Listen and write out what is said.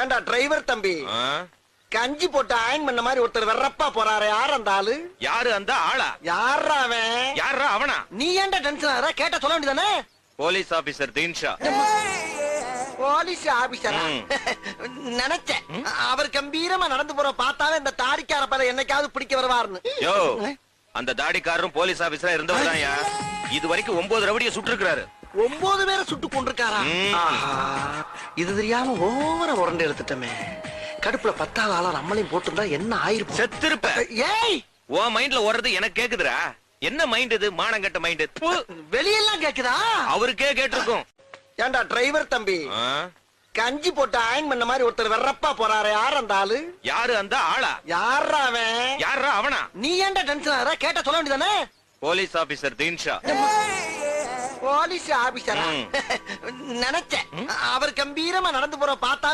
ஏண்டா டிரைவர் தம்பி, கஞ்சி போட்டு அயன் பண்ண மாதிரி ஒருத்தர் வெறப்பா போறாரு. யார் அந்த ஆளு? யாரு அந்த ஆளா? யாரா அவன்? யாரா அவனா? நீ ஏன்டா டென்ஷன் ஆற? கேட்ட சொல்ல வேண்டியதானே. Police officer Dinshaw. போலீஸ் ஆபீசரா? நினைச்சேன் அவர் கம்பீரமா நடந்து போற பார்த்தாவே இந்த தாடிக்கார பையன் என்னைக்காவது பிடிக்க வருவாருன்னு. யோ, அந்த தாடிக்காரரும் போலீஸ் ஆபீசரா இருந்தவர்தான்யா. இது வரைக்கும் 9 ரவுடியை சுட்டிருக்காரு. 9 பேரை சுட்டு கொண்டிருக்காரா? இது தெரியாம ஓவர உரண்டு எடுத்துட்டமே. கடுப்புல 10வது ஆளா நம்மளையும் போட்டுருந்தா என்ன ஆயிருக்கும்? செத்திருப்ப. ஏய், உன் மைண்ட்ல ஓடுறது எனக்கு கேக்குதுடா. என்ன மைண்ட் இது? மானங்கட்ட மைண்ட். வெளியெல்லாம் கேக்குதா? அவருக்கே கேட்டிருக்கும். ஏண்டா டிரைவர் தம்பி, கஞ்சி போட்டு அயன் பண்ண மாதிரி ஒருத்தர் வெறப்பா போறாரு. யார் அந்த ஆளு? யாரு அந்த ஆளா? யாரா அவன்? யாரா அவனா? நீ ஏன்டா டென்ஷன் ஆற? கேட்ட சொல்ல வேண்டியதானே. Police officer Dinshaw. போலீஸ் ஆபீசரா? நினைச்சேன் அவர் கம்பீரமா நடந்து போற பார்த்தா